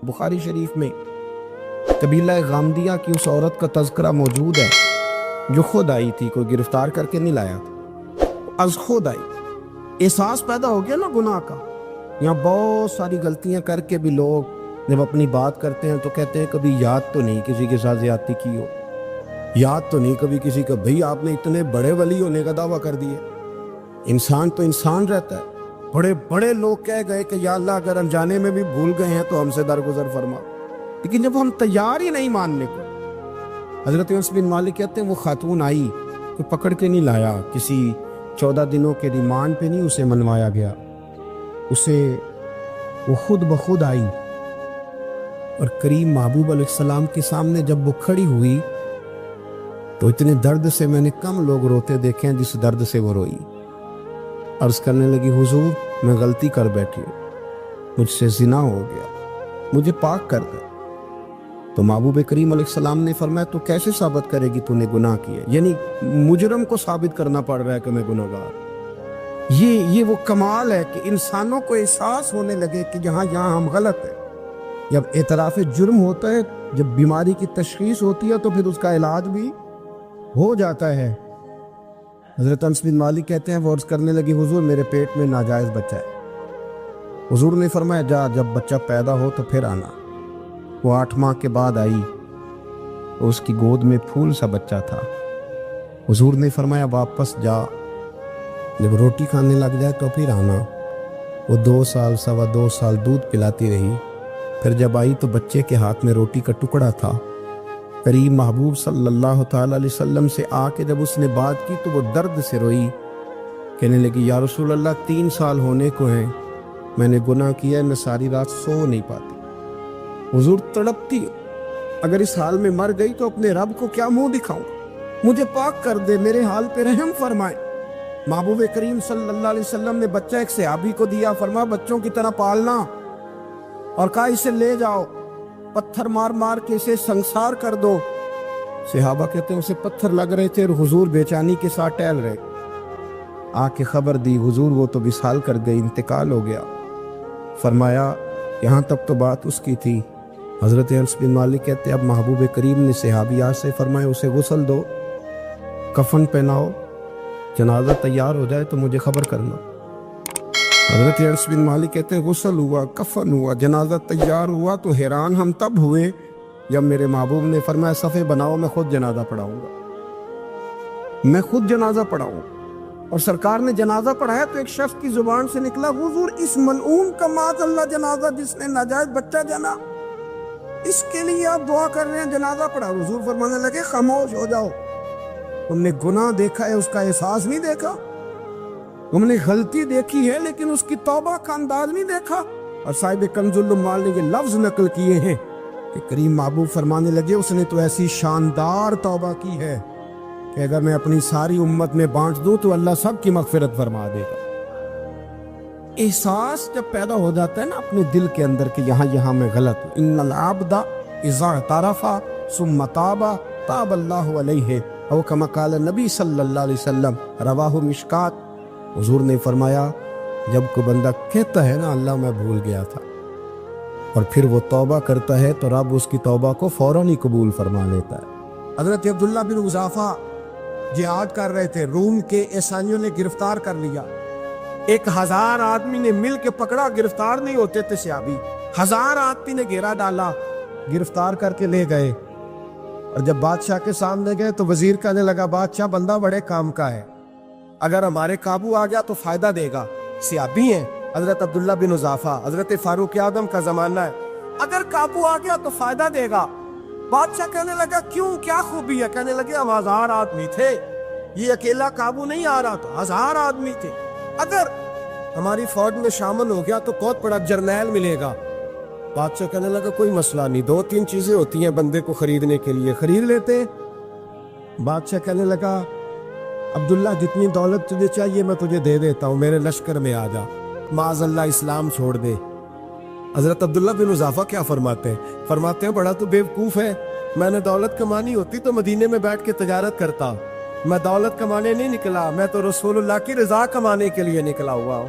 بخاری شریف میں قبیلہ غامدیہ کی اس عورت کا تذکرہ موجود ہے جو خود آئی تھی، کوئی گرفتار کر کے نہیں لایا تھا، از خود آئی۔ احساس پیدا ہو گیا نا گناہ کا۔ یہاں بہت ساری غلطیاں کر کے بھی لوگ جب اپنی بات کرتے ہیں تو کہتے ہیں کبھی یاد تو نہیں کسی کے ساتھ زیادتی کی ہو، یاد تو نہیں کبھی کسی کا، بھئی آپ نے اتنے بڑے ولی ہونے کا دعویٰ کر دیا۔ انسان تو انسان رہتا ہے۔ بڑے بڑے لوگ کہہ گئے کہ یا اللہ اگر انجانے میں بھی بھول گئے ہیں تو ہم سے درگزر فرما، لیکن جب ہم تیار ہی نہیں ماننے کو۔ حضرت انس بن مالک کہتے ہیں وہ خاتون آئی، کوئی پکڑ کے نہیں لایا، کسی 14 دنوں کے ریمانڈ پہ نہیں اسے منوایا گیا، اسے وہ خود بخود آئی اور کریم محبوب علیہ السلام کے سامنے جب وہ کھڑی ہوئی تو اتنے درد سے میں نے کم لوگ روتے دیکھے ہیں جس درد سے وہ روئی۔ عرض کرنے لگی حضور میں غلطی کر بیٹھی ہوں، مجھ سے زنا ہو گیا، مجھے پاک کر دے۔ تو محبوب کریم علیہ السلام نے فرمایا تو کیسے ثابت کرے گی تو نے گناہ کیا؟ یعنی مجرم کو ثابت کرنا پڑ رہا ہے کہ میں گناہ گار۔ یہ وہ کمال ہے کہ انسانوں کو احساس ہونے لگے کہ یہاں ہم غلط ہیں۔ جب اعتراف جرم ہوتا ہے، جب بیماری کی تشخیص ہوتی ہے تو پھر اس کا علاج بھی ہو جاتا ہے۔ حضرت انس بن مالک کہتے ہیں وہ عرض کرنے لگی حضور میرے پیٹ میں ناجائز بچہ ہے۔ حضور نے فرمایا جا جب بچہ پیدا ہو تو پھر آنا۔ وہ 8 ماہ کے بعد آئی، اس کی گود میں پھول سا بچہ تھا۔ حضور نے فرمایا واپس جا، جب روٹی کھانے لگ جائے تو پھر آنا۔ وہ 2 سال 2.25 سال دودھ پلاتی رہی، پھر جب آئی تو بچے کے ہاتھ میں روٹی کا ٹکڑا تھا۔ کریم محبوب صلی اللہ تعالی علیہ وسلم سے آ کے جب اس نے بات کی تو وہ درد سے روئی، کہنے لگی یا رسول اللہ 3 سال ہونے کو ہیں، میں نے گناہ کیا ہے، میں ساری رات سو نہیں پاتی۔ حضور تڑپتی، اگر اس حال میں مر گئی تو اپنے رب کو کیا منہ دکھاؤں، مجھے پاک کر دے، میرے حال پہ رحم فرمائے۔ محبوب کریم صلی اللہ علیہ وسلم نے بچہ ایک صحابی کو دیا، فرمایا بچوں کی طرح پالنا، اور کہا اسے لے جاؤ، پتھر مار مار کے اسے سنسار کر دو۔ صحابہ کہتے ہیں اسے پتھر لگ رہے تھے اور حضور بیچانی کے ساتھ ٹہل رہے۔ آ کے خبر دی حضور وہ تو وصال کر گئی، انتقال ہو گیا۔ فرمایا یہاں تک تو بات اس کی تھی۔ حضرت انس بن مالک کہتے ہیں اب محبوب کریم نے صحابیات سے فرمایا اسے غسل دو، کفن پہناؤ، جنازہ تیار ہو جائے تو مجھے خبر کرنا۔ حضرت انس بن مالک کہتے ہیں غسل ہوا، کفن ہوا، جنازہ تیار ہوا تو حیران ہم تب ہوئے جب میرے محبوب نے فرمایا صفے بناؤ، میں خود جنازہ پڑھاؤں گا، میں خود جنازہ پڑھاؤں۔ اور سرکار نے جنازہ پڑھایا تو ایک شخص کی زبان سے نکلا حضور اس ملعون کا معاذ اللہ جنازہ جس نے ناجائز بچہ جنا، اس کے لیے آپ دعا کر رہے ہیں، جنازہ پڑھا۔ حضور فرمانے لگے خاموش ہو جاؤ، تم نے گناہ دیکھا ہے اس کا احساس نہیں دیکھا، تم نے غلطی دیکھی ہے لیکن اس کی توبہ کا انداز نہیں دیکھا۔ اور صاحب کنز العمال نے یہ لفظ نقل کیے ہیں کہ کریم محبوب فرمانے لگے اس نے تو ایسی شاندار توبہ کی ہے کہ اگر میں اپنی ساری امت میں بانٹ دوں تو اللہ سب کی مغفرت فرما دے گا۔ احساس جب پیدا ہو جاتا ہے نا اپنے دل کے اندر کہ یہاں میں غلط ہوں، ان العبد اذا اعترف ثم تاب تاب اللہ علیہ او کما قال نبی صلی اللہ علیہ وسلم، رواہ مشکات۔ حضور نے فرمایا جب کوئی بندہ کہتا ہے نا اللہ میں بھول گیا تھا، اور پھر وہ توبہ کرتا ہے تو رب اس کی توبہ کو فوراً ہی قبول فرما لیتا ہے۔ حضرت عبداللہ بن حذافہ جہاد کر رہے تھے، روم کے عیسائیوں نے گرفتار کر لیا، 1000 آدمی نے مل کے پکڑا، گرفتار نہیں ہوتے تھے صحابی، 1000 آدمی نے گھیرا ڈالا، گرفتار کر کے لے گئے۔ اور جب بادشاہ کے سامنے گئے تو وزیر کہنے لگا بادشاہ بندہ بڑے کام کا ہے، اگر ہمارے قابو آ گیا تو فائدہ دے گا، صحابی ہیں حضرت عبداللہ بن حذافہ، حضرت فاروق اعظم کا زمانہ ہے، اگر قابو آ گیا تو فائدہ دے گا۔ بادشاہ کہنے لگا کیوں، کیا خوبی ہے؟ کہنے لگے ہم 1000 آدمی تھے، یہ اکیلا قابو نہیں آ رہا، تو 1000 آدمی تھے، اگر ہماری فوج میں شامل ہو گیا تو بہت بڑا جرنیل ملے گا۔ بادشاہ کہنے لگا کوئی مسئلہ نہیں، 2-3 چیزیں ہوتی ہیں بندے کو خریدنے کے لیے، خرید لیتے۔ بادشاہ کہنے لگا عبداللہ جتنی دولت تجھے چاہیے میں تجھے دے دیتا ہوں، میرے لشکر میں آ جا، معاذ اللہ اسلام چھوڑ دے۔ حضرت عبداللہ بن حذافہ کیا فرماتے ہیں بڑا تو بیوقوف ہے، میں نے دولت کمانی ہوتی تو مدینے میں بیٹھ کے تجارت کرتا، میں دولت کمانے نہیں نکلا، میں تو رسول اللہ کی رضا کمانے کے لیے نکلا ہوا ہوں۔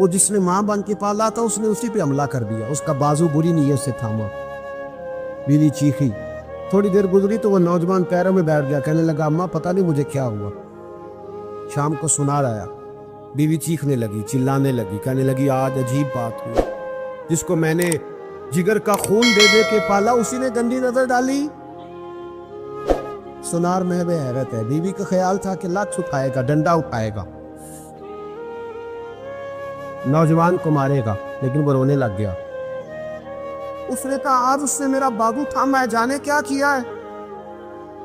وہ جس نے ماں بن کے پالا تھا اس نے اسی پہ حملہ کر دیا، اس کا بازو بری نیت سے تھاما۔ بیوی چیخی، تھوڑی دیر گزری تو وہ نوجوان پیروں میں بیٹھ گیا، کہنے لگا اماں پتہ نہیں مجھے کیا ہوا۔ شام کو سنار آیا، بیوی چیخنے لگی، چلانے لگی، کہنے لگی آج عجیب بات ہوئی، جس کو میں نے جگر کا خون دے دے کے پالا اسی نے گندی نظر ڈالی۔ سنار میں بے حیرت ہے، بیوی کا خیال تھا کہ لات اٹھائے گا، ڈنڈا اٹھائے گا، نوجوان کو مارے گا، لیکن وہ رونے لگ گیا۔ اس نے کہا آج اس نے میرا بازو تھاما ہے، جانے کیا کیا ہے۔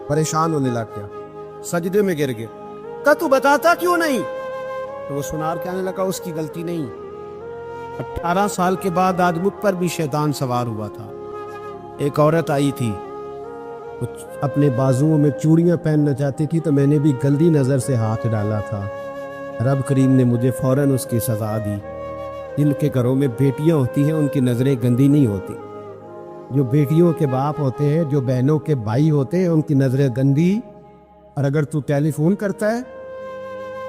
پریشان ہونے لگ گیا، سجدے میں گر گیا، کہ تو بتاتا کیوں نہیں؟ تو وہ سنار کہنے لگا اس کی غلطی نہیں، 18 سال کے بعد آج مجھ پر بھی شیطان سوار ہوا تھا۔ ایک عورت آئی تھی، اپنے بازوؤں میں چوڑیاں پہننا چاہتی تھی، تو میں نے بھی گندی نظر سے ہاتھ ڈالا تھا، رب کریم نے مجھے فوراً اس کی سزا دی۔ جن کے گھروں میں بیٹیاں ہوتی ہیں ان کی نظریں گندی نہیں ہوتی، جو بیٹیوں کے باپ ہوتے ہیں، جو بہنوں کے بھائی ہوتے ہیں، ان کی نظریں گندی۔ اور اگر تو ٹیلی فون کرتا ہے،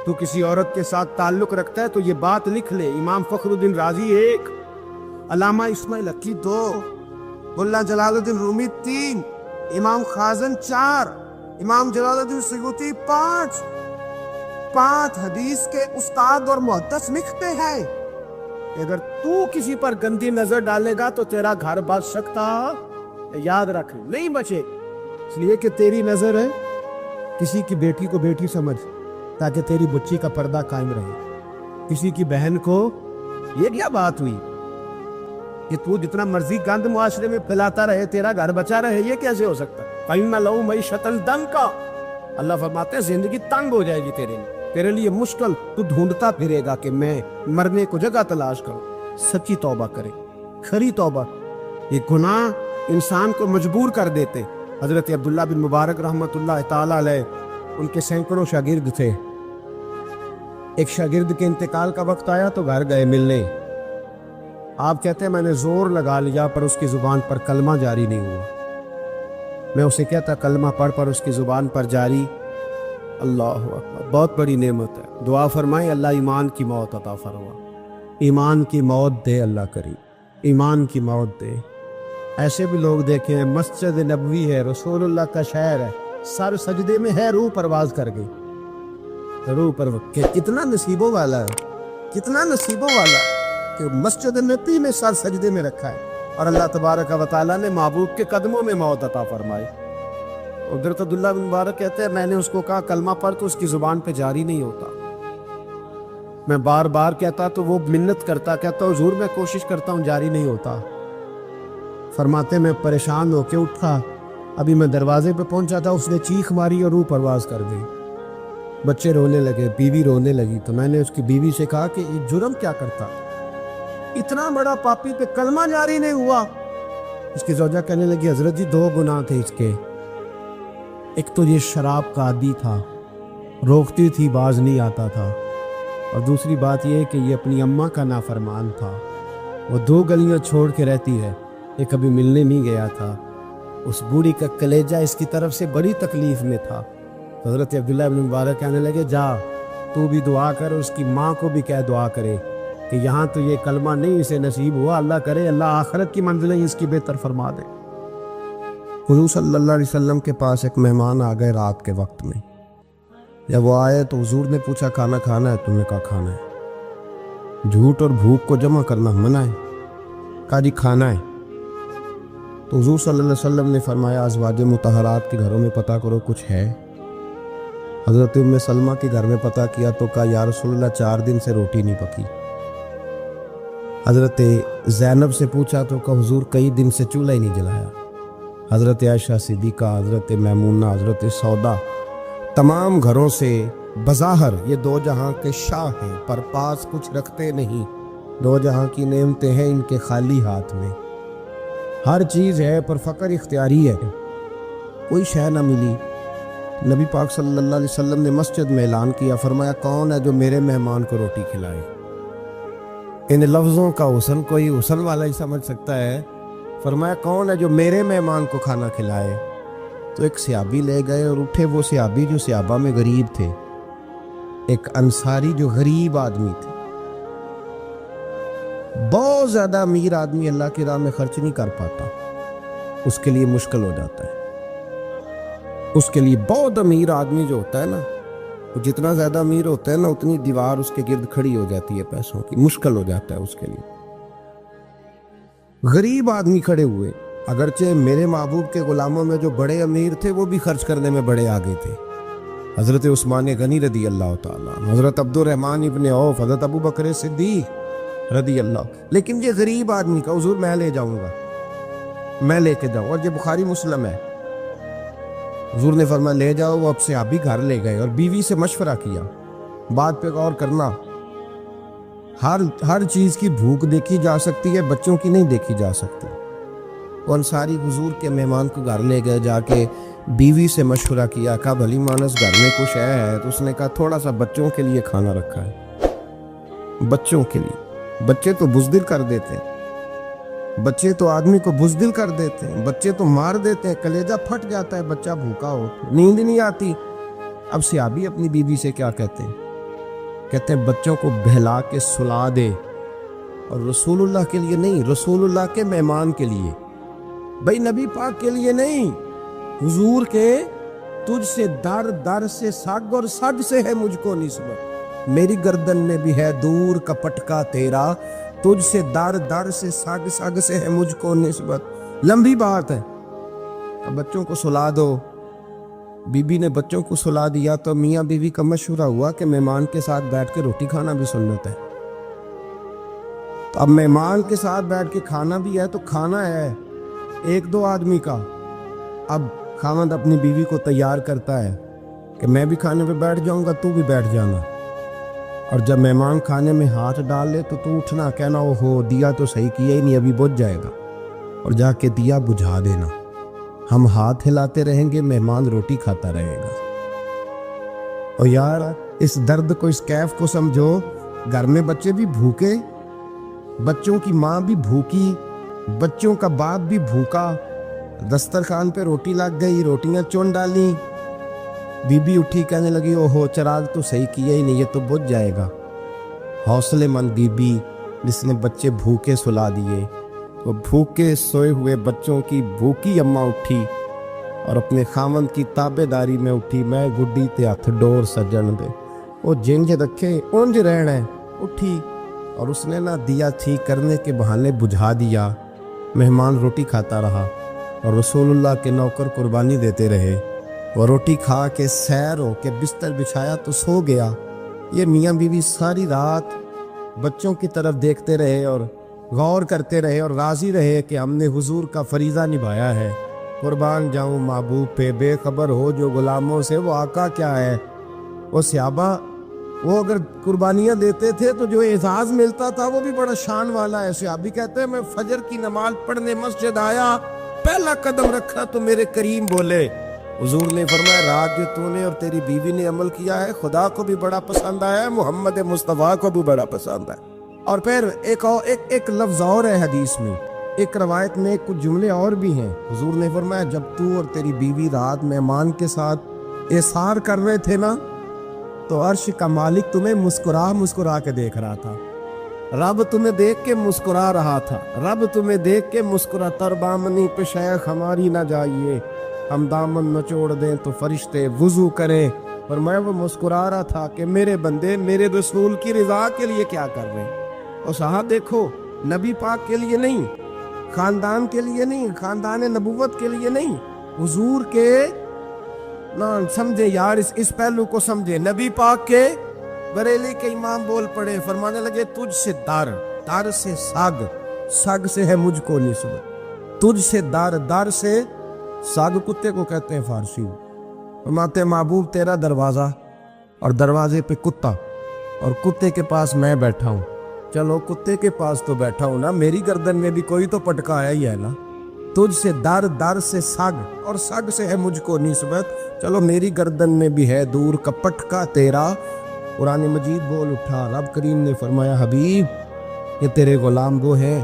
تو کسی عورت کے ساتھ تعلق رکھتا ہے، تو یہ بات لکھ لے، امام فخر الدین رازی 1، علامہ اسماعیل حقی 2، ملا جلال الدین رومی 3، امام خازن 4، امام جلال الدین سیوطی 5 حدیث کے استاد اور محدث لکھتے ہیں اگر تو کسی پر گندی نظر ڈالے گا تو تیرا گھر بچ سکتا، یاد رکھ نہیں بچے، اس لیے کہ تیری نظر ہے، کسی کی بیٹی کو بیٹی سمجھ تاکہ تیری بچی کا پردہ قائم رہے، کسی کی بہن کو، یہ کیا بات ہوئی کہ تو جتنا مرضی گند معاشرے میں پھیلاتا رہے تیرا گھر بچا رہے، یہ کیسے ہو سکتا؟ فَإِنَّ لَهُ مَعِيشَةً ضَنْكَ، اللہ فرماتے ہیں زندگی تنگ ہو جائے گی تیرے لیے مشکل، تو ڈھونڈتا پھرے گا کہ میں مرنے کو جگہ تلاش کروں۔ سچی توبہ کرے، کھری توبہ۔ یہ گناہ انسان کو مجبور کر دیتے۔ حضرت عبداللہ بن مبارک رحمۃ اللہ تعالیٰ علیہ، ان کے سینکڑوں شاگرد تھے، ایک شاگرد کے انتقال کا وقت آیا تو گھر گئے ملنے، آپ کہتے ہیں میں نے زور لگا لیا پر اس کی زبان پر کلمہ جاری نہیں ہوا، میں اسے کہتا کلمہ پڑھ پر اس کی زبان پر جاری، اللہ اکبر، بہت بڑی نعمت ہے، دعا فرمائیں اللہ ایمان کی موت عطا فرما، ایمان کی موت دے اللہ کریم، ایمان کی موت دے۔ ایسے بھی لوگ دیکھے ہیں، مسجد نبوی ہے، رسول اللہ کا شہر ہے، سر سجدے میں ہے، روح پرواز کر گئی، روح پر کہ کتنا نصیبوں والا ہے، کتنا نصیبوں والا کہ مسجد نبی میں سر سجدے میں رکھا ہے، اور اللہ تبارک و تعالیٰ نے محبوب کے قدموں میں موت عطا فرمائی۔ حضرت عبداللہ بن مبارک کہتے ہیں میں نے اس کو کہا کلمہ پڑھ تو اس کی زبان پہ جاری نہیں ہوتا، میں بار بار کہتا تو وہ منت کرتا، کہتا حضور میں کوشش کرتا ہوں جاری نہیں ہوتا۔ فرماتے میں پریشان ہو کے اٹھا، ابھی میں دروازے پہ پہنچا تھا، اس نے چیخ ماری اور روح پرواز کر گئی، بچے رونے لگے، بیوی رونے لگی، تو میں نے اس کی بیوی سے کہا کہ یہ جرم کیا کرتا، اتنا بڑا پاپی پہ کلمہ جاری نہیں ہوا۔ اس کی زوجہ کہنے لگی حضرت جی 2 گناہ تھے اس کے، ایک تو یہ شراب کا عادی تھا، روکتی تھی باز نہیں آتا تھا، اور دوسری بات یہ کہ یہ اپنی اماں کا نافرمان تھا، وہ 2 گلیاں چھوڑ کے رہتی ہے، یہ کبھی ملنے نہیں گیا تھا، اس بوڑھی کا کلیجہ اس کی طرف سے بڑی تکلیف میں تھا۔ حضرت عبداللہ بن مبارک کہنے لگے جا تو بھی دعا کر، اس کی ماں کو بھی کہہ دعا کرے کہ یہاں تو یہ کلمہ نہیں اسے نصیب ہوا، اللہ کرے اللہ آخرت کی منزلیں اس کی بہتر فرما دے۔ حضور صلی اللہ علیہ وسلم کے پاس ایک مہمان آ گئے رات کے وقت میں، جب وہ آئے تو حضور نے پوچھا کھانا کھانا ہے؟ تم نے کہا کھانا ہے۔ جھوٹ اور بھوک کو جمع کرنا منع ہے، کہا جی کھانا ہے۔ تو حضور صلی اللہ علیہ وسلم نے فرمایا ازواج مطہرات کے گھروں میں پتہ کرو کچھ ہے۔ حضرت ام سلمہ کے گھر میں پتہ کیا تو کہا یا رسول اللہ 4 دن سے روٹی نہیں پکی۔ حضرت زینب سے پوچھا تو کہا حضور کئی دن سے چولہا ہی نہیں جلایا۔ حضرت عائشہ صدیقہ، حضرت میمونہ، حضرت سودا، تمام گھروں سے بظاہر یہ 2 جہاں کے شاہ ہیں پر پاس کچھ رکھتے نہیں، 2 جہاں کی نعمتیں ہیں ان کے خالی ہاتھ میں، ہر چیز ہے پر فقر اختیاری ہے، کوئی شے نہ ملی۔ نبی پاک صلی اللہ علیہ وسلم نے مسجد میں اعلان کیا، فرمایا کون ہے جو میرے مہمان کو روٹی کھلائے؟ ان لفظوں کا حسن کوئی حسن والا ہی سمجھ سکتا ہے، فرمایا کون ہے جو میرے مہمان کو کھانا کھلائے؟ تو ایک صحابی لے گئے اور اٹھے، وہ صحابی جو صحابہ میں غریب تھے، ایک انصاری جو غریب آدمی تھے، بہت زیادہ امیر آدمی اللہ کی راہ میں خرچ نہیں کر پاتا، اس کے لیے مشکل ہو جاتا ہے۔ اس کے لیے بہت امیر آدمی جو ہوتا ہے نا، وہ جتنا زیادہ امیر ہوتا ہے نا، اتنی دیوار اس کے گرد کھڑی ہو جاتی ہے پیسوں کی، مشکل ہو جاتا ہے اس کے لیے۔ غریب آدمی کھڑے ہوئے، اگرچہ میرے محبوب کے غلاموں میں جو بڑے امیر تھے وہ بھی خرچ کرنے میں بڑے آگے تھے، حضرت عثمان غنی رضی اللہ تعالیٰ، حضرت عبد الرحمن ابن عوف، حضرت ابو بکر صدیق رضی اللہ۔ لیکن یہ غریب آدمی کا حضور میں لے جاؤں گا، میں لے کے جاؤں، اور یہ بخاری مسلم ہے۔ حضور نے فرمایا لے جاؤ، وہ اب سے آپ بھی گھر لے گئے اور بیوی سے مشورہ کیا، بات پہ غور کرنا، ہر چیز کی بھوک دیکھی جا سکتی ہے، بچوں کی نہیں دیکھی جا سکتی۔ وہ انصاری حضور کے مہمان کو گھر لے گئے، جا کے بیوی سے مشورہ کیا، کہا بھلی مانس گھر میں کچھ ہے؟ تو اس نے کہا تھوڑا سا بچوں کے لیے کھانا رکھا ہے، بچوں کے لیے۔ بچے تو بزدل کر دیتے ہیں، بچے تو آدمی کو بزدل کر دیتے ہیں، بچے تو مار دیتے ہیں، کلیجہ پھٹ جاتا ہے بچہ بھوکا ہو، نیند نہیں آتی۔ اب صحابی اپنی بیوی سے کیا کہتے ہیں؟ کہتے ہیں بچوں کو بہلا کے سلا دے، اور رسول اللہ کے لیے نہیں، رسول اللہ کے مہمان کے لیے، بھائی نبی پاک کے لیے نہیں، حضور کے تجھ سے در در سے سگ اور سگ سے ہے مجھ کو نسبت، میری گردن میں بھی ہے دور کا پٹکا تیرا، تجھ سے در در سے سگ سگ سے ہے مجھ کو نسبت۔ لمبی بات ہے، اب بچوں کو سلا دو۔ بی بی نے بچوں کو سلا دیا تو میاں بیوی کا مشورہ ہوا کہ مہمان کے ساتھ بیٹھ کے روٹی کھانا بھی سنت ہے۔ تو اب مہمان کے ساتھ بیٹھ کے کھانا بھی ہے، تو کھانا ہے ایک دو آدمی کا۔ اب خاوند اپنی بیوی کو تیار کرتا ہے کہ میں بھی کھانے پہ بیٹھ جاؤں گا، تو بھی بیٹھ جانا، اور جب مہمان کھانے میں ہاتھ ڈال لے تو اٹھنا، کہنا او ہو دیا تو صحیح کیا ہی نہیں، ابھی بجھ جائے گا، اور جا کے دیا بجھا دینا۔ ہم ہاتھ ہلاتے رہیں گے، مہمان روٹی کھاتا رہے گا۔ اور یار اس درد کو، اس کیف کو سمجھو، گھر میں بچے بھی بھوکے، بچوں کی ماں بھی بھوکی، بچوں کا باپ بھی بھوکا، دسترخوان پہ روٹی لگ گئی، روٹیاں چون ڈالی، بی بی اٹھی کہنے لگی او ہو چراغ تو صحیح کیا ہی نہیں، یہ تو بجھ جائے گا۔ حوصلے مند بی بی جس نے بچے بھوکے سلا دیے، وہ بھوکے سوئے ہوئے بچوں کی بھوکی اماں اٹھی اور اپنے خاوند کی تابے داری میں اٹھی، میں گڈی تے ہاتھ ڈور سجن دے، وہ جنج رکھے اونج رہنا ہے، اٹھی اور اس نے نہ دیا ٹھیک کرنے کے بہانے بجھا دیا۔ مہمان روٹی کھاتا رہا اور رسول اللہ کے نوکر قربانی دیتے رہے۔ وہ روٹی کھا کے سیر ہو کے بستر بچھایا تو سو گیا۔ یہ میاں بیوی ساری رات بچوں کی طرف دیکھتے رہے اور غور کرتے رہے اور راضی رہے کہ ہم نے حضور کا فریضہ نبھایا ہے۔ قربان جاؤں محبوب پہ، بے خبر ہو جو غلاموں سے، وہ آقا کیا ہے۔ وہ صحابہ وہ اگر قربانیاں دیتے تھے تو جو اعزاز ملتا تھا وہ بھی بڑا شان والا ہے۔ صحابی کہتے ہیں میں فجر کی نماز پڑھنے مسجد آیا، پہلا قدم رکھا تو میرے کریم بولے، حضور نے فرمایا رات جو تو نے اور تیری بیوی نے عمل کیا ہے خدا کو بھی بڑا پسند آیا ہے، محمد مصطفیٰ کو بھی بڑا پسند ہے۔ اور پھر ایک لفظ اور ہے حدیث میں، ایک روایت میں کچھ جملے اور بھی ہیں۔ حضور نے فرمایا جب تو اور تیری بیوی رات مہمان کے ساتھ احسار کر رہے تھے نا، تو عرش کا مالک تمہیں مسکرا کے دیکھ رہا تھا، رب تمہیں دیکھ کے مسکرا رہا تھا، رب تمہیں دیکھ کے مسکرا، تر بامنی پہ شیخ ہماری نہ جائیے، ہم دامن نچوڑ دیں تو فرشتے وضو کریں۔ اور میں وہ مسکرا رہا تھا کہ میرے بندے میرے رسول کی رضا کے لیے کیا کر رہے ہیں۔ اور صاحب دیکھو، نبی پاک کے لیے نہیں، خاندان کے لیے نہیں، خاندان نبوت کے لیے نہیں، حضور کے نہ سمجھے یار، اس پہلو کو سمجھے۔ نبی پاک کے بریلی کے امام بول پڑے، فرمانے لگے تجھ سے در سے سگ سے ہے مجھ کو نسبت، تجھ سے در سے ساگ کتے کو کہتے ہیں فارسی میں۔ فرماتے محبوب تیرا دروازہ اور دروازے پہ کتا، اور کتے کے پاس میں بیٹھا ہوں، چلو کتے کے پاس تو بیٹھا ہوں نا، میری گردن میں بھی کوئی تو پٹکا آیا ہی ہے نا، تجھ سے در سے سگ اور سگ سے ہے مجھ کو نسبت، چلو میری گردن میں بھی ہے دور کا پٹکا تیرا۔ قرآن مجید بول اٹھا، رب کریم نے فرمایا حبیب یہ تیرے غلام وہ ہیں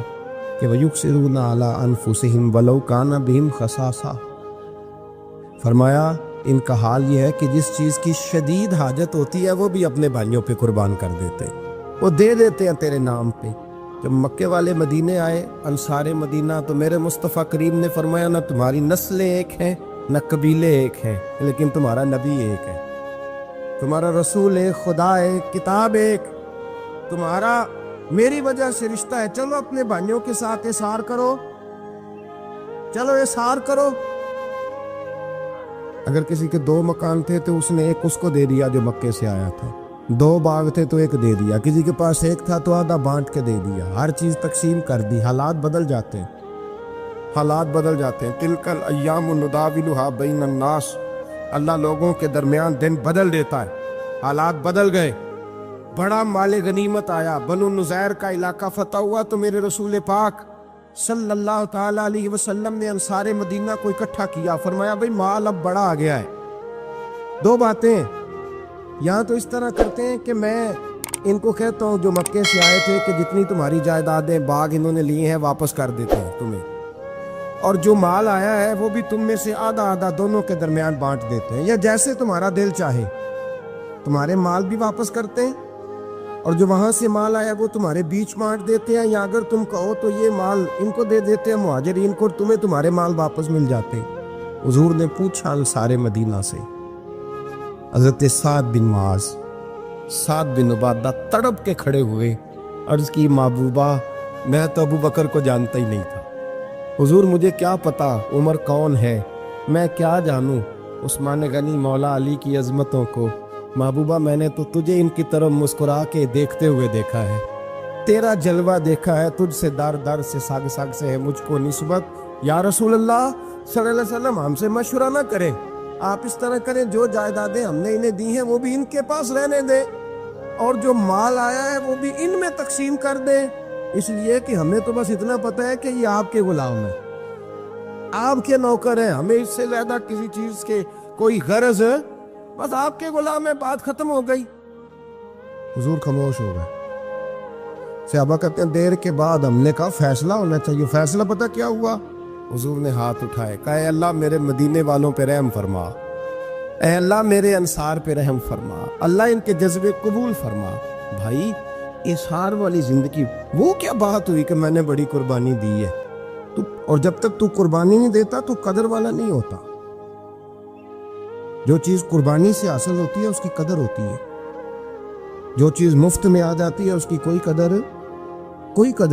کہ وَيُقْصِرُونَ عَلَىٰ أَنفُسِهِمْ وَلَوْ كَانَ بِهِمْ خَصَاصَةٌ، فرمایا ان کا حال یہ ہے کہ جس چیز کی شدید حاجت ہوتی ہے وہ بھی اپنے بھائیوں پہ قربان کر دیتے ہیں، وہ دے دیتے ہیں تیرے نام پہ، جب مکے والے مدینے آئے انصار مدینہ تو میرے مصطفیٰ کریم نے فرمایا نہ تمہاری نسلیں ایک ہیں نہ قبیلے ایک ہیں، لیکن تمہارا نبی ایک ہے، تمہارا رسول ایک، خدا ایک، کتاب ایک، تمہارا میری وجہ سے رشتہ ہے۔ چلو اپنے بھائیوں کے ساتھ احسار کرو، چلو احسار کرو۔ اگر کسی کے 2 مکان تھے تو اس نے ایک اس کو دے دیا جو مکے سے آیا تھا، 2 باغ تھے تو ایک دے دیا، کسی کے پاس ایک تھا تو آدھا بانٹ کے دے دیا، ہر چیز تقسیم کر دی۔ حالات بدل جاتے ہیں، حالات بدل جاتے ہیں۔ تلک الایام نداولها بین الناس، اللہ لوگوں کے درمیان دن بدل دیتا ہے، حالات بدل گئے۔ بڑا مال غنیمت آیا، بنو نذیر کا علاقہ فتح ہوا تو میرے رسول پاک صلی اللہ تعالی علیہ وسلم نے انصار مدینہ کو اکٹھا کیا، فرمایا بھئی مال اب بڑا آ گیا ہے۔ 2 باتیں، یہاں تو اس طرح کرتے ہیں کہ میں ان کو کہتا ہوں جو مکے سے آئے تھے کہ جتنی تمہاری جائیدادیں باغ انہوں نے لیے ہیں واپس کر دیتے ہیں تمہیں، اور جو مال آیا ہے وہ بھی تم میں سے آدھا آدھا دونوں کے درمیان بانٹ دیتے ہیں، یا جیسے تمہارا دل چاہے تمہارے مال بھی واپس کرتے ہیں، اور جو وہاں سے مال آیا وہ تمہارے بیچ بانٹ دیتے ہیں، یا اگر تم کہو تو یہ مال ان کو دے دیتے ہیں مہاجرین کو، تمہیں تمہارے مال واپس مل جاتے ہیں۔ حضور نے پوچھا انصار مدینہ سے، حضرت سعد بن معاذ، سعد بن عبادہ تڑپ کے کھڑے ہوئے، عرض کی محبوبہ میں تو ابو بکر کو جانتا ہی نہیں تھا، حضور مجھے کیا پتا عمر کون ہے، میں کیا جانوں عثمان غنی مولا علی کی عظمتوں کو، محبوبہ میں نے تو تجھے ان کی طرف مسکرا کے دیکھتے ہوئے دیکھا ہے، تیرا جلوہ دیکھا ہے، تجھ سے در در سے ساگ ساگ سے ہے مجھ کو نسبت، یا رسول اللہ صلی اللہ علیہ وسلم ہم سے مشورہ نہ کریں، آپ اس طرح کریں جو جائیدادیں ہم نے انہیں دی ہیں وہ بھی ان کے پاس رہنے دیں، اور جو مال آیا ہے وہ بھی ان میں تقسیم کر دیں، اس لیے کہ ہمیں تو بس اتنا پتہ ہے کہ یہ آپ کے غلام ہیں، آپ کے نوکر ہیں، ہمیں اس سے زیادہ کسی چیز کے کوئی غرض ہے، بس آپ کے غلام ہے، بات ختم ہو گئی۔ حضور خاموش ہو گئے۔ صحابہ کہتے ہیں دیر کے بعد ہم نے کہا فیصلہ ہونا چاہیے، فیصلہ پتہ کیا ہوا؟ حضور نے ہاتھ اٹھائے، کہا اے اللہ میرے مدینے والوں پہ رحم فرما، اے اللہ میرے انصار پہ رحم فرما، اللہ ان کے جذبے قبول فرما۔ بھائی اظہار والی زندگی، وہ کیا بات ہوئی کہ میں نے بڑی قربانی دی ہے، اور جب تک تو قربانی نہیں دیتا تو قدر والا نہیں ہوتا۔ جو چیز قربانی سے حاصل ہوتی ہے اس کی قدر ہوتی ہے، جو چیز مفت میں آ جاتی ہے اس کی کوئی قدر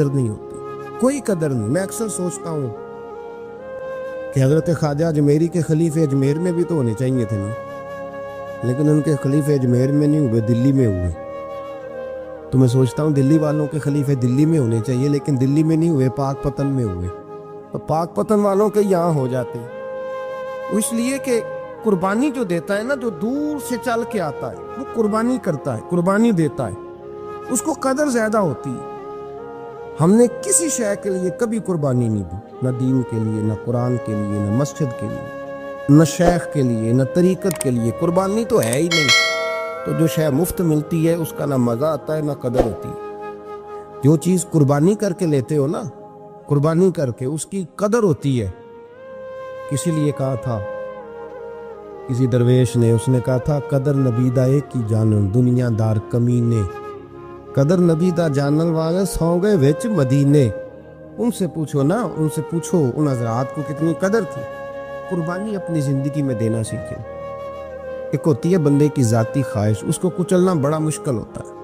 نہیں ہوتی، کوئی قدر نہیں۔ میں اکثر سوچتا ہوں کہ حضرت خواجہ اجمیری کے خلیفے اجمیر میں بھی تو ہونے چاہیے تھے نا، لیکن ان کے خلیفے اجمیر میں نہیں ہوئے، دلی میں ہوئے۔ تو میں سوچتا ہوں دلی والوں کے خلیفے دلی میں ہونے چاہیے، لیکن دلی میں نہیں ہوئے، پاک پتن میں ہوئے، تو پاک پتن والوں کے یہاں ہو جاتے، اس لیے کہ قربانی جو دیتا ہے نا، جو دور سے چل کے آتا ہے وہ قربانی کرتا ہے، قربانی دیتا ہے، اس کو قدر زیادہ ہوتی ہے۔ ہم نے کسی شے کے لیے کبھی قربانی نہیں دی، نہ دین کے لیے، نہ قرآن کے لیے، نہ مسجد کے لیے، نہ شیخ کے لیے، نہ طریقت کے لیے، قربانی تو ہے ہی نہیں۔ تو جو شے مفت ملتی ہے اس کا نہ مزہ آتا ہے نہ قدر ہوتی ہے۔ جو چیز قربانی کر کے لیتے ہو نا، قربانی کر کے، اس کی قدر ہوتی ہے۔ کسی لیے کہا تھا کسی درویش نے، اس نے کہا تھا قدر نبی دا ایک کی جانن دنیا دار کمینے، قدر نبی دا جانن والے سو گئے وچ مدینے۔ ان سے پوچھو نا، ان سے پوچھو ان حضرات کو کتنی قدر تھی۔ قربانی اپنی زندگی میں دینا سیکھیں۔ ایک ہوتی ہے بندے کی ذاتی خواہش، اس کو کچلنا بڑا مشکل ہوتا ہے۔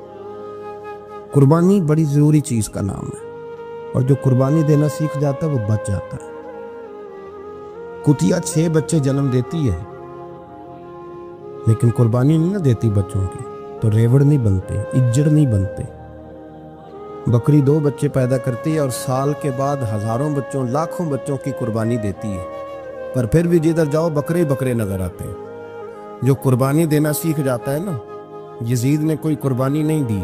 قربانی بڑی ضروری چیز کا نام ہے، اور جو قربانی دینا سیکھ جاتا ہے وہ بچ جاتا ہے۔ کتیا 6 بچے جنم دیتی ہے لیکن قربانی نہیں نہ دیتی بچوں کی، تو ریوڑ نہیں بنتے، اجڑ نہیں بنتے۔ بکری 2 بچے پیدا کرتی ہے اور سال کے بعد ہزاروں بچوں، لاکھوں بچوں کی قربانی دیتی ہے، پر پھر بھی جدھر جاؤ بکرے بکرے نظر آتے ہیں۔ جو قربانی دینا سیکھ جاتا ہے نا، یزید نے کوئی قربانی نہیں دی،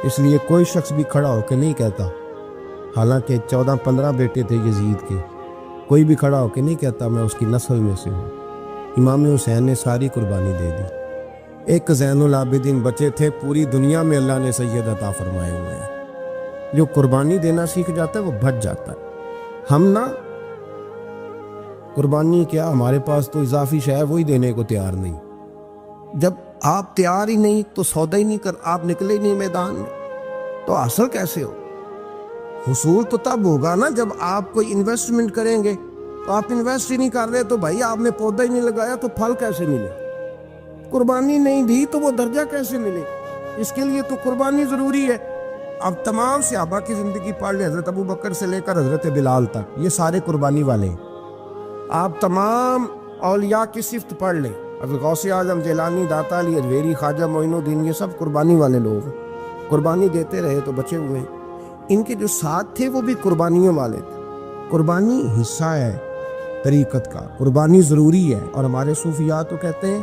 اس لیے کوئی شخص بھی کھڑا ہو کے نہیں کہتا، حالانکہ 14-15 بیٹے تھے یزید کے، کوئی بھی کھڑا ہو کے نہیں کہتا میں اس کی نسل میں سے ہوں۔ امام حسین نے ساری قربانی دے دی۔ ایک زین العابدین بچے تھے، پوری دنیا میں اللہ نے سید عطا فرمائے ہوئے ہیں۔ جو قربانی دینا سیکھ جاتا ہے وہ بچ جاتا ہے۔ ہم نا قربانی کیا، ہمارے پاس تو اضافی شے ہے وہی دینے کو تیار نہیں۔ جب آپ تیار ہی نہیں تو سودا ہی نہیں کر، آپ نکلے ہی نہیں میدان میں، تو حاصل کیسے ہو؟ حصول تو تب ہوگا نا جب آپ کوئی انویسٹمنٹ کریں گے. تو آپ انویسٹ ہی نہیں کر رہے تو بھائی آپ نے پودا ہی نہیں لگایا تو پھل کیسے ملے؟ قربانی نہیں دی تو وہ درجہ کیسے ملے؟ اس کے لیے تو قربانی ضروری ہے. اب تمام صحابہ کی زندگی پڑھ لیں، حضرت ابو بکر سے لے کر حضرت بلال تک، یہ سارے قربانی والے ہیں. آپ تمام اولیاء کی صفت پڑھ لیں، حضرت غوث اعظم، جیلانی، داتا علی اجویری، خواجہ معین الدین، یہ سب قربانی والے لوگ ہیں. قربانی دیتے رہے تو بچے ہوئے ہیں. ان کے جو ساتھ تھے وہ بھی قربانیوں والے تھے. قربانی حصہ ہے طریقت کا، قربانی ضروری ہے. اور ہمارے صوفیاء تو کہتے ہیں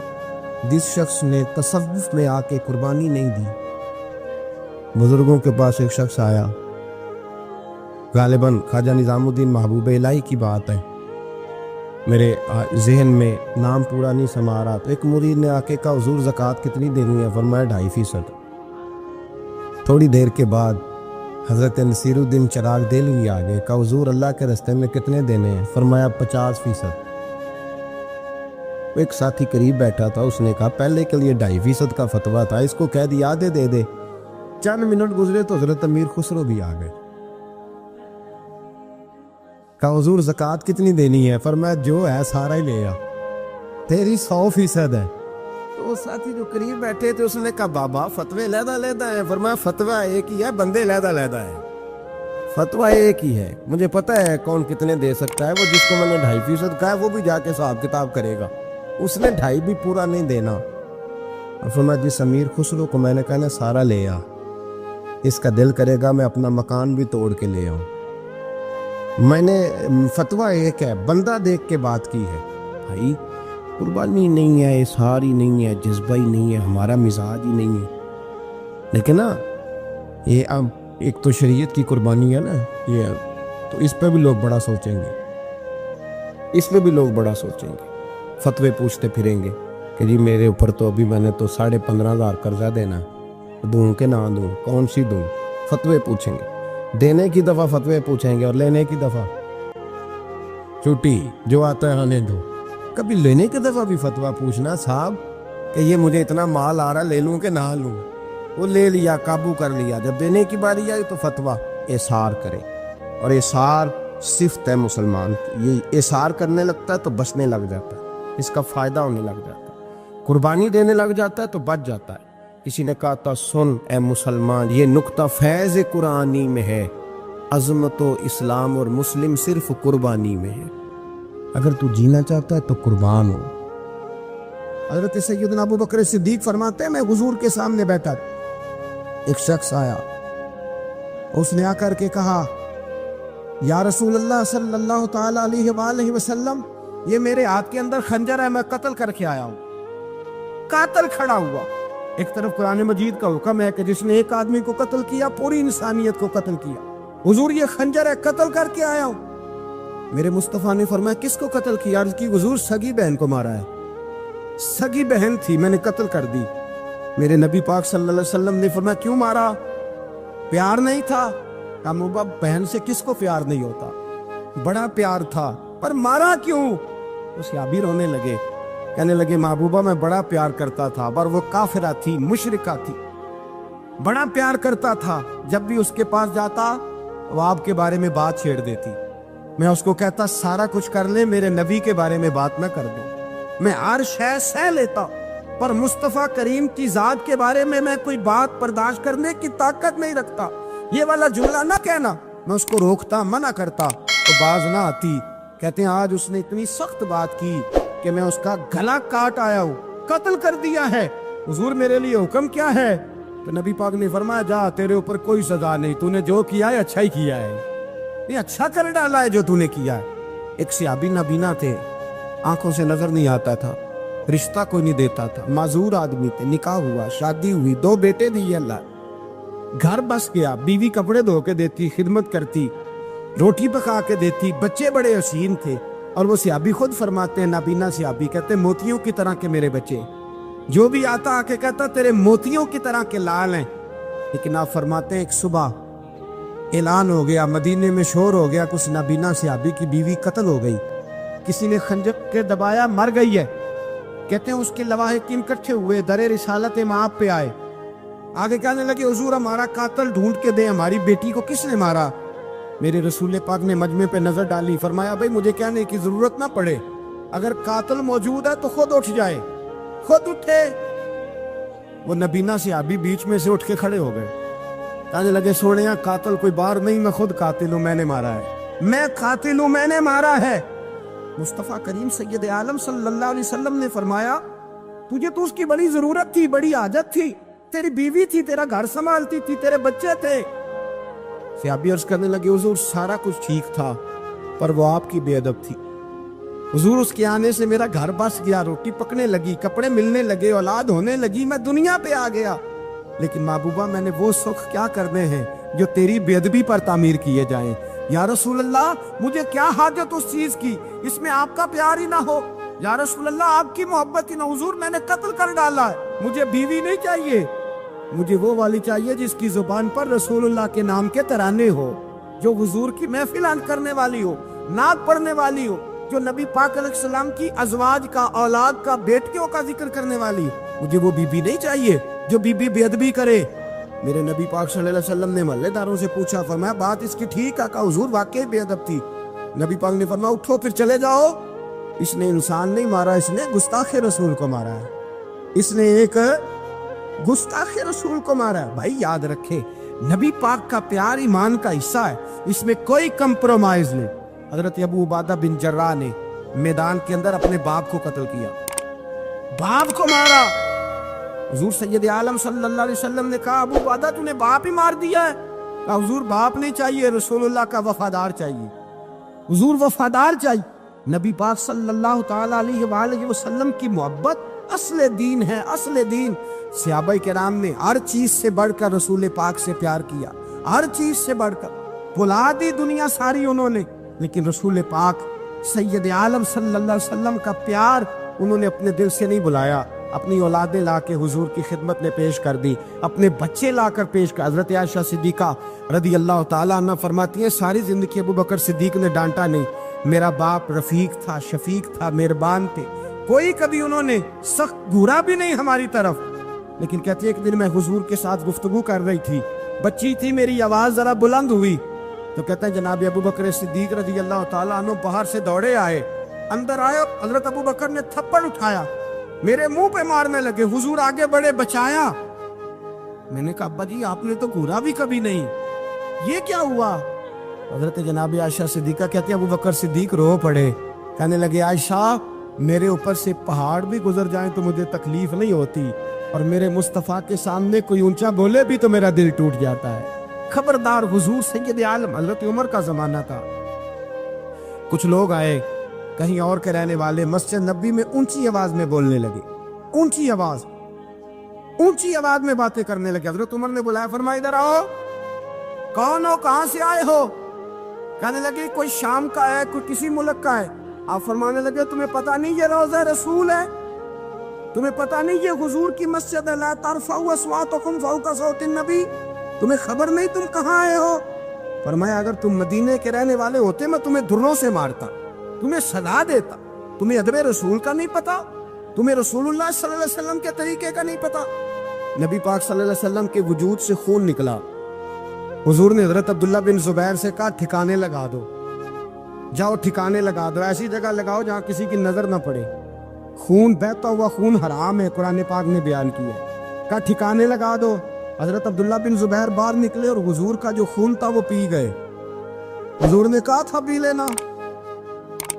جس شخص نے تصوف میں آ کے قربانی نہیں دی. بزرگوں کے پاس ایک شخص آیا، غالباً خواجہ نظام الدین محبوب الہی کی بات ہے، میرے ذہن میں نام پورا نہیں سما رہا. تو ایک مرید نے آ کے کہا حضور زکوٰۃ کتنی دینی ہے؟ فرمایا 2.5%. تھوڑی دیر کے بعد حضرت نصیر الدین چراغ دہلوی آ گئے، کہا حضور اللہ کے راستے میں کتنے دینے ہیں؟ فرمایا 50%. ایک ساتھی قریب بیٹھا تھا، اس نے کہا پہلے کے لیے 2.5% کا فتویٰ تھا، اس کو کہہ دیا دے دے. چند منٹ گزرے تو حضرت امیر خسرو بھی آ گئے، کہا حضور زکوٰۃ کتنی دینی ہے؟ فرمایا جو ہے سارا ہی لے آ، تیری 100% ہے. تو وہ ساتھی جو قریب بیٹھے تھے اس نے کہا بابا فتوے علیحدہ ہیں. فرمایا فتویٰ ایک ہی ہے، بندے علیحدہ ہیں. فتویٰ ایک ہی ہے، مجھے پتہ ہے کون کتنے دے سکتا ہے. وہ جس کو میں نے 2.5% کہا ہے وہ بھی جا کے حساب کتاب کرے گا، اس نے 2.5 بھی پورا نہیں دینا. فرمایا جس امیر خسرو کو میں نے کہا نا سارا لے آ، اس کا دل کرے گا میں اپنا مکان بھی توڑ کے لے آؤں. میں نے فتویٰ ایک ہے، بندہ دیکھ کے بات کی ہے. بھائی قربانی نہیں ہے، اظہار ہی نہیں ہے، جذبہ ہی نہیں ہے، ہمارا مزاج ہی نہیں ہے. لیکن نا یہ اب ایک تو شریعت کی قربانی ہے نا، یہ تو اس پہ بھی لوگ بڑا سوچیں گے، اس پہ بھی لوگ بڑا سوچیں گے. فتوے پوچھتے پھریں گے کہ جی میرے اوپر تو ابھی میں نے تو 15,500 قرضہ دینا، دوں کہ نہ دوں، کون سی دوں؟ فتوے پوچھیں گے. دینے کی دفعہ فتوے پوچھیں گے اور لینے کی دفعہ چھٹی، جو آتا ہے آنے دو. کبھی لینے کی دفعہ بھی فتویٰ پوچھنا صاحب کہ یہ مجھے اتنا مال آ رہا لے لوں کہ نہ لوں. وہ لے لیا، قابو کر لیا. جب دینے کی باری آئی تو فتویٰ احصار کرے. اور احصار صفت ہے مسلمان کی، یہ احصار کرنے لگتا ہے تو بچنے لگ جاتا ہے، اس کا فائدہ ہونے لگ جاتا ہے. قربانی دینے لگ جاتا ہے تو بچ جاتا ہے. کسی نے کہا تھا سن اے مسلمان، یہ نقطہ فیض قرآنی میں ہے، عظمت و اسلام اور مسلم صرف قربانی میں ہے. اگر تو جینا چاہتا ہے تو قربان ہو. حضرت سیدنا ابو بکر صدیق فرماتے ہیں میں حضور کے سامنے بیٹھا، ایک شخص آیا، اس نے آ کر کے کہا یا رسول اللہ صلی اللہ تعالی علیہ وآلہ وسلم، یہ میرے ہاتھ کے اندر خنجر ہے، میں قتل کر کے آیا ہوں. قاتل کھڑا ہوا. ایک طرف قرآن مجید کا حکم ہے کہ جس نے ایک آدمی کو قتل کیا پوری انسانیت کو قتل کیا. حضور یہ خنجر ہے، قتل کر کے آیا ہوں. میرے مصطفیٰ نے فرمایا کس کو قتل کیا؟ عرض کی حضور سگی بہن کو مارا ہے. سگی بہن تھی، میں نے قتل کر دی. میرے نبی پاک صلی اللہ علیہ وسلم نے فرمایا کیوں مارا؟ پیار نہیں تھا؟ کہا محبوب بہن سے کس کو پیار نہیں ہوتا، بڑا پیار تھا، پر مارا کیوں؟ تو صحابی رونے لگے، کہنے لگے محبوبہ میں بڑا پیار کرتا تھا، پر وہ کافرہ تھی، مشرکہ تھی، بڑا پیار کرتا تھا. جب بھی اس کے پاس جاتا وہ آپ کے بارے میں بات چھیڑ دیتی. میں اس کو کہتا سارا کچھ کر لے، میرے نبی کے بارے میں بات نہ کر دو. میں ہر شے سہ لیتا، پر مصطفیٰ کریم کی ذات کے بارے میں کوئی بات برداشت کرنے کی طاقت نہیں رکھتا. یہ والا جملہ نہ کہنا. میں اس کو روکتا، منع کرتا تو باز نہ آتی. کہتے ہیں آج اس نے اتنی سخت بات کی کہ میں اس کا گلا کاٹ آیا ہوں، قتل کر دیا ہے. حضور میرے لیے حکم کیا ہے؟ تو نبی پاک نے فرمایا جا، تیرے اوپر کوئی سزا نہیں، تو نے جو کیا ہے اچھا ہی کیا ہے، یہ اچھا کر ڈالا ہے جو تو نے کیا ہے. ایک صحابی نابینا تھے، آنکھوں سے نظر نہیں آتا تھا، رشتہ کوئی نہیں دیتا تھا، معذور آدمی تھے. نکاح ہوا، شادی ہوئی، 2 بیٹے دیے اللہ، گھر بس گیا. بیوی کپڑے دھو کے دیتی، خدمت کرتی، روٹی پکا کے دیتی، بچے بڑے حسین تھے. اور وہ صحابی خود فرماتے ہیں، نابینا صحابی کہتے ہیں موتیوں کی طرح کے میرے بچے، جو بھی آتا آ کے کہتا تیرے موتیوں کی طرح کے لال ہیں. لیکن آپ فرماتے ہیں ایک صبح اعلان ہو گیا، مدینے میں شور ہو گیا، کچھ نابینا صحابی کی بیوی قتل ہو گئی، کسی نے خنجر کے دبایا، مر گئی ہے. کہتے ہیں اس کے لواحقین اکٹھے ہوئے، در رسالت امام پہ آئے، آگے کہنے لگے حضور ہمارا قاتل ڈھونڈ کے دیں، ہماری بیٹی کو کس نے مارا؟ میرے رسول پاک نے مجمع پہ نظر ڈالی، فرمایا بھائی مجھے کہنے کی ضرورت نہ پڑے، اگر قاتل موجود ہے تو خود اٹھ جائے۔ خود اٹھے۔ وہ نبینا صحابی بیچ میں سے اٹھ کے کھڑے ہو گئے، کہنے لگے سوڑیاں قاتل کوئی باہر نہیں، میں خود قاتل ہوں، میں نے مارا ہے، میں قاتل ہوں، میں نے مارا ہے۔ مصطفیٰ کریم سید عالم صلی اللہ علیہ وسلم نے فرمایا تجھے تو اس کی بڑی ضرورت تھی، بڑی حاجت تھی، تیری بیوی تھی، تیرا گھر سنبھالتی تھی، تیرے بچے تھے۔ صحابی عرض کرنے لگے حضور سارا کچھ ٹھیک تھا پر وہ آپ کی بے ادب تھی حضور، اس کے آنے سے میرا گھر بس گیا، روٹی پکنے لگی، کپڑے ملنے لگے، اولاد ہونے لگی، میں دنیا پہ آ گیا، لیکن محبوبہ میں نے وہ سکھ کیا کرنے ہیں جو تیری بے ادبی پر تعمیر کیے جائیں۔ یا رسول اللہ مجھے کیا حاجت اس چیز کی، اس میں آپ کا پیار ہی نہ ہو، یا رسول اللہ آپ کی محبت ہی نہ، حضور میں نے قتل کر ڈالا ہے، مجھے بیوی نہیں چاہیے، مجھے وہ والی چاہیے جس کی زبان پر رسول اللہ کے نام کے ترانے ہو، جو حضور کی محفل کرنے والی ہو، نعت پڑھنے والی ہو، جو نبی پاک علیہ السلام کی ازواج کا، اولاد کا، بیٹیوں کا ذکر کرنے والی ہو، مجھے وہ بیوی نہیں چاہیے جو بیوی بے ادبی کرے۔ میرے نبی پاک صلی اللہ علیہ وسلم نے محلے داروں سے پوچھا، فرمایا بات اس کی ٹھیک ہے؟ کہا حضور واقعی بے ادب تھی۔ نبی پاک نے فرمایا اٹھو پھر چلے جاؤ، اس نے انسان نہیں مارا، اس نے گستاخ رسول کو مارا ہے، اس نے ایک گستاخ رسول کو مارا ہے۔ بھائی یاد رکھے نبی پاک کا پیار ایمان کا حصہ ہے، اس میں کوئی کمپرومائز نہیں۔ حضرت ابو عبادہ بن جراح نے میدان کے اندر اپنے باپ کو قتل کیا، باپ کو مارا۔ حضور سید عالم صلی اللہ علیہ وسلم نے کہا ابو عبادہ تو نے باپ ہی مار دیا ہے؟ کہا حضور باپ نہیں چاہیے، رسول اللہ کا وفادار چاہیے، حضور وفادار چاہیے۔ نبی پاک صلی اللہ تعالی علیہ وآلہ وسلم کی محبت اصل دین ہے، اصل دین۔ صحابہ کرام نے ہر چیز سے بڑھ کر رسول پاک سے پیار کیا، ہر چیز سے بڑھ کر، بھلا دی دنیا ساری انہوں نے، لیکن رسول پاک سید عالم صلی اللہ علیہ وسلم کا پیار انہوں نے اپنے دل سے نہیں بلایا، اپنی اولادیں لا کے حضور کی خدمت میں پیش کر دی، اپنے بچے لا کر پیش کر۔ حضرت عائشہ صدیقہ رضی اللہ تعالیٰ عنہ فرماتی ہیں ساری زندگی ابو بکر صدیق نے ڈانٹا نہیں، میرا باپ رفیق تھا، شفیق تھا، مہربان تھے، کوئی کبھی انہوں نے سخت گھورا بھی نہیں ہماری طرف۔ لیکن کہتی ہے ایک دن میں حضور کے ساتھ گفتگو کر رہی تھی، بچی تھی، میری آواز ذرا بلند ہوئی تو کہتے ہیں جناب ابو بکر صدیق رضی اللہ تعالیٰ عنہ باہر سے دوڑے آئے، اندر آئے، حضرت ابو بکر نے تھپڑ اٹھایا، میرے منہ پہ مارنے لگے، حضور آگے بڑھے، بچایا۔ میں نے کہا ابا جی آپ نے تو گھورا بھی کبھی نہیں، یہ کیا ہوا؟ حضرت جناب عائشہ صدیقہ کہتے ہیں ابو بکر صدیق رو پڑے، کہنے لگے عائشہ میرے اوپر سے پہاڑ بھی گزر جائیں تو مجھے تکلیف نہیں ہوتی، اور میرے مصطفیٰ کے سامنے کوئی اونچا بولے بھی تو میرا دل ٹوٹ جاتا ہے۔ خبردار، حضور سید عالم، حضرت عمر کا زمانہ تھا، کچھ لوگ آئے کہیں اور کے رہنے والے، مسجد نبی میں اونچی آواز میں بولنے لگے، اونچی آواز میں باتیں کرنے لگے۔ حضرت عمر نے بلایا، فرمایا ادھر آؤ، کون ہو، کہاں سے آئے ہو؟ کہنے لگے کوئی شام کا ہے، کوئی کسی ملک کا ہے۔ آپ فرمانے لگے تمہیں پتہ نہیں یہ روضہ رسول ہے؟ تمہیں پتہ نہیں یہ حضور کی مسجد ہے؟ لا ترفعوا اصواتکم فوق صوت النبی، تمہیں خبر نہیں تم کہاں آئے ہو؟ فرمایا اگر تم مدینے کے رہنے والے ہوتے میں تمہیں دھروں سے مارتا، تمہیں سزا دیتا، تمہیں ادب رسول کا نہیں پتا، تمہیں رسول اللہ صلی اللہ علیہ وسلم کے طریقے کا نہیں پتا۔ نبی پاک صلی اللہ علیہ وسلم کے وجود سے خون نکلا، حضور نے حضرت عبداللہ بن زبیر سے کہا ٹھکانے لگا دو، جاؤ ٹھکانے لگا دو، ایسی جگہ لگاؤ جہاں کسی کی نظر نہ پڑے، خون بہتا ہوا خون حرام ہے، قرآن پاک نے بیان کیا ہے، کہا ٹھکانے لگا دو۔ حضرت عبداللہ بن زبیر باہر نکلے اور حضور کا جو خون تھا وہ پی گئے۔ حضور نے کہا تھا پی لینا،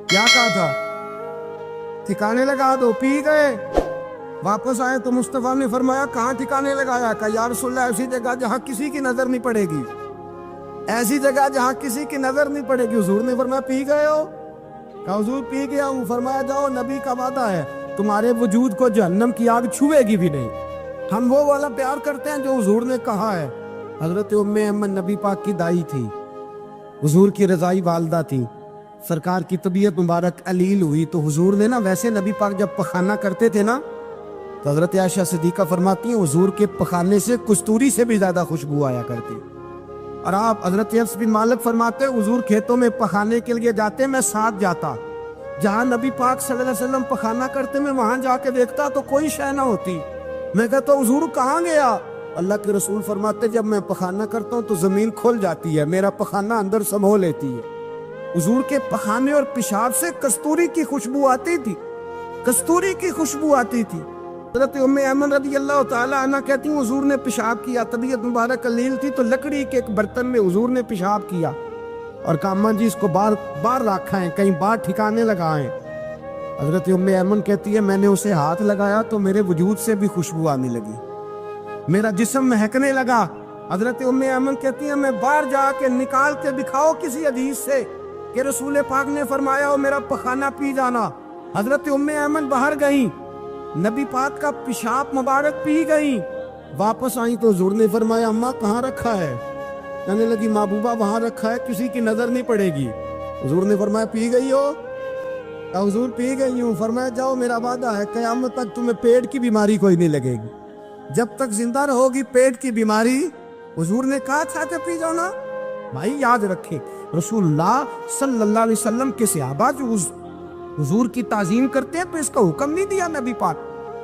کیا کہا تھا؟ ٹھکانے لگا دو، پی گئے۔ واپس آئے تو مصطفیٰ نے فرمایا کہاں ٹھکانے لگایا؟ کہا یا رسول اللہ ایسی جگہ جہاں کسی کی نظر نہیں پڑے گی، ایسی جگہ جہاں کسی کی نظر نہیں پڑے گی۔ حضور نے فرمایا پی گئے ہو؟ کہا حضور پی گیا ہوں۔ فرمایا جاؤ نبی کا وعدہ ہے تمہارے وجود کو جہنم کی آگ چھوئے گی بھی نہیں۔ ہم وہ والا پیار کرتے ہیں جو حضور نے کہا ہے۔ حضرت ام ایمن نبی پاک کی دائی تھی، حضور کی رضائی والدہ تھی، سرکار کی طبیعت مبارک علیل ہوئی تو حضور نے نا ویسے نبی پاک جب پخانہ کرتے تھے نا تو حضرت عائشہ صدیقہ فرماتی ہیں حضور کے پخانے سے کستوری سے بھی زیادہ خوشبو آیا کرتی۔ اور آپ حضرت انس بن مالک فرماتے حضور کھیتوں میں پخانے کے لیے جاتے، میں ساتھ جاتا، جہاں نبی پاک صلی اللہ علیہ وسلم پخانہ کرتے میں وہاں جا کے دیکھتا تو کوئی شے نہ ہوتی، میں کہتا حضور کہاں گیا؟ اللہ کے رسول فرماتے جب میں پخانہ کرتا ہوں تو زمین کھل جاتی ہے، میرا پخانہ اندر سمو لیتی ہے۔ حضور کے پخانے اور پیشاب سے کستوری کی خوشبو آتی تھی، کستوری کی خوشبو آتی تھی۔ حضرت ام ایمن رضی اللہ تعالی عنہ کہتی ہیں حضور نے پیشاب کیا، طبیعت مبارک قلیل تھی تو لکڑی کے ایک برتن میں حضور نے پیشاب کیا اور کہا اماں جی اس کو باہر رکھا ہے، کہیں باہر ٹھکانے لگائیں۔ حضرت ام ایمن کہتی ہے میں نے اسے ہاتھ لگایا تو میرے وجود سے بھی خوشبو آنے لگی، میرا جسم مہکنے لگا۔ حضرت ام ایمن کہتی ہے میں باہر جا کے نکال کے دکھاؤ کسی حدیث سے کہ رسول پاک نے فرمایا ہو میرا پخانہ پی جانا۔ حضرت ام ایمن باہر گئیں، نبی پاک کا پیشاب مبارک پی گئیں، واپس آئیں تو حضور نے فرمایا اماں کہاں رکھا ہے؟ کہنے لگی محبوبہ وہاں رکھا ہے، کسی کی نظر نہیں پڑے گی۔ حضور نے فرمایا پی گئی ہو؟ کہا حضور پی گئی ہوں۔ فرمایا جاؤ میرا وعدہ ہے قیامت تک تمہیں پیٹ کی بیماری کوئی نہیں لگے گی، جب تک زندہ رہو گی پیٹ کی بیماری۔ حضور نے کہا تھا کہ پی جاؤ نا۔ بھائی یاد رکھیں رسول اللہ صلی اللہ علیہ وسلم کے صحابہ جو حضور کی تعظیم کرتے ہیں تو اس کا حکم نہیں دیا نبی پاک،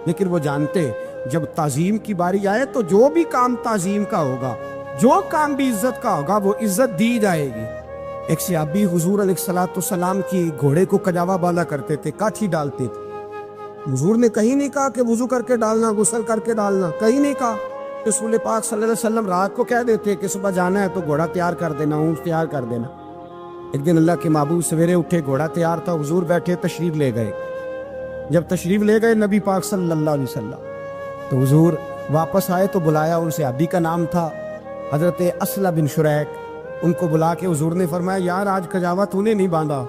لیکن وہ جانتے جب تعظیم کی باری آئے تو جو بھی کام تعظیم کا ہوگا، جو کام بھی عزت کا ہوگا وہ عزت دی جائے گی۔ ایک صحابی حضور علیہ السلام کی گھوڑے کو کجاوا بالا کرتے تھے، کاٹھی ڈالتے تھے۔ حضور نے کہیں نہیں کہا کہ وضو کر کے ڈالنا، غسل کر کے ڈالنا، کہیں نہیں کہا۔ رسول پاک صلی اللہ علیہ وسلم رات کو کہہ دیتے کہ صبح جانا ہے تو گھوڑا تیار کر دینا، اونٹ تیار کر دینا۔ ایک دن اللہ کے محبوب سویرے اٹھے، گھوڑا تیار تھا، حضور بیٹھے تشریف لے گئے۔ جب تشریف لے گئے نبی پاک صلی اللہ علیہ وسلم تو حضور واپس آئے تو بلایا، ان سے صحابی کا نام تھا حضرت اسلح بن شریک، ان کو بلا کے حضور نے فرمایا یار آج کجاوا تو نے نہیں باندھا۔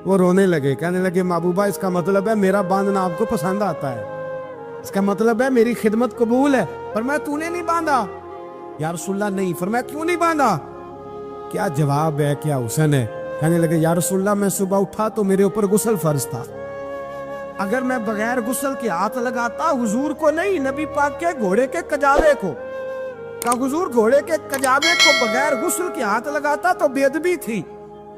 وہ رونے لگے، کہنے لگے محبوبہ اس کا مطلب ہے میرا باندھنا آپ کو پسند آتا ہے، اس کا مطلب ہے میری خدمت قبول ہے۔ فرمایا تو نے نہیں باندھا؟ یا رسول اللہ نہیں۔ فرمایا کیوں نہیں باندھا؟ کیا جواب ہے، کیا حسن ہے۔ کہنے لگے یا رسول اللہ میں صبح اٹھا تو میرے اوپر غسل فرض تھا، اگر میں بغیر غسل کے ہاتھ لگاتا حضور کو نہیں نبی پاک کے گھوڑے کے کجاوے کو، کہا حضور گھوڑے کے کجاوے کو بغیر غسل کے ہاتھ لگاتا تو بے ادبی تھی،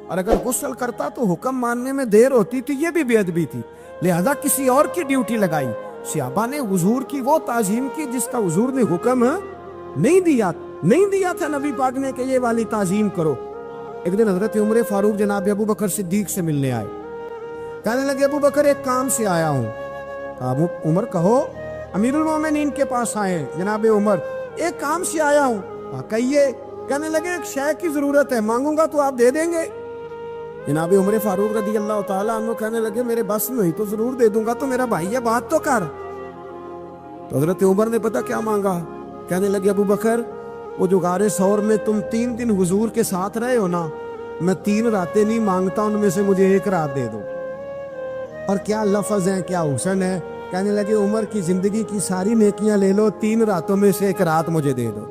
اور اگر غسل کرتا تو حکم ماننے میں دیر ہوتی تھی، یہ بھی بے ادبی تھی، لہذا کسی اور کی ڈیوٹی لگائی۔ صحابہ نے حضور کی وہ تعظیم کی جس کا حضور نے حکم نہیں دیا تھا نبی پاک نے کہ یہ والی تعظیم کرو۔ ایک دن حضرت عمر فاروق جناب ابو بکر صدیق سے ملنے آئے، کہنے لگے ابو بکر ایک کام سے آیا ہوں۔ ابو عمر کہو۔ امیر المومنین کے پاس آئے، جناب عمر ایک کام سے آیا ہوں۔ کہیے۔ کہنے لگے ایک شے کی ضرورت ہے، مانگوں گا تو آپ دے دیں گے؟ جناب عمر فاروق رضی اللہ تعالیٰ عنہ کہنے لگے میرے بس میں ہوئی تو ضرور دے دوں گا، تو میرا بھائی ہے بات تو کر۔ تو حضرت عمر نے پتہ کیا مانگا؟ کہنے لگے ابو بکر وہ جو غار ثور میں تم 3 دن حضور کے ساتھ رہے ہو نا، میں 3 راتیں نہیں مانگتا، ان میں سے مجھے 1 رات دے دو۔ اور کیا لفظ ہیں، کیا حسن ہے۔ کہنے لگے عمر کی زندگی کی ساری نیکیاں لے لو، 3 راتوں میں سے 1 رات مجھے دے دو،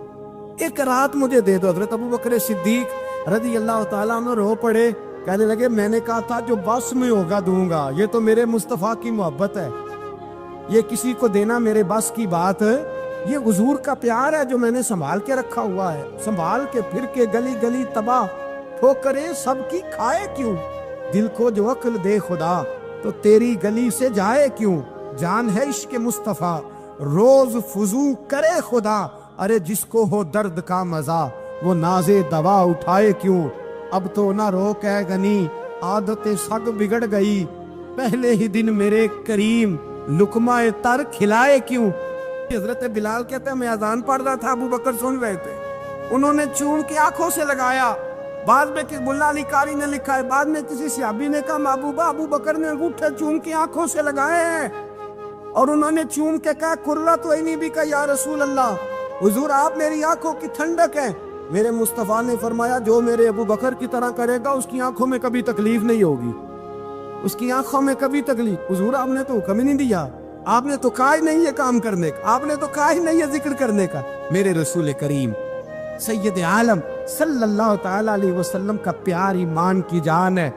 1 رات مجھے دے دو۔ حضرت ابو بکر صدیق رضی اللہ تعالیٰ عنہ رو پڑے، کہنے لگے میں نے کہا تھا جو بس میں ہوگا دوں گا، یہ تو میرے مصطفیٰ کی محبت ہے، یہ کسی کو دینا میرے بس کی بات ہے، یہ حضور کا پیار ہے جو میں نے سنبھال کے رکھا ہوا ہے، سنبھال کے پھر کے گلی گلی تباہ ٹھوکریں سب کی کھائے کیوں، دل کو جو عقل دے خدا تو تیری گلی سے جائے کیوں، جان ہے عشق مصطفیٰ روز فضو کرے خدا، ارے جس کو ہو درد کا مزہ وہ ناز دوا اٹھائے کیوں، اب تو نہ روک ہے غنی عادت سگ بگڑ گئی، پہلے ہی دن میرے کریم لقمہ تر کھلائے کیوں۔ حضرت بلال کہتے ہیں میں اذان پڑھ رہا تھا، ابو بکر سن رہے تھے، انہوں نے چوم کے آنکھوں سے لگایا، بعد میں ملا علی قاری نے لکھا ہے، بعد میں کسی صحابی نے کہا محبوبہ ابو بکر نے انگوٹھے چوم کے آنکھوں سے لگائے ہیں، اور انہوں نے چوم کے کہا قرۃ عینی بک یا رسول اللہ، حضور آپ میری آنکھوں کی ٹھنڈک ہیں۔ میرے مصطفیٰ نے فرمایا جو میرے ابو بکر کی طرح کرے گا اس کی آنکھوں میں کبھی تکلیف نہیں ہوگی، اس کی آنکھوں میں کبھی تکلیف۔ حضور آپ نے تو حکم ہی نہیں دیا، آپ نے تو کہا ہی نہیں یہ کام کرنے کا، آپ نے تو کہا ہی نہیں یہ ذکر کرنے کا۔ میرے رسول کریم سید عالم صلی اللہ تعالی علیہ وسلم کا پیار ایمان کی جان ہے۔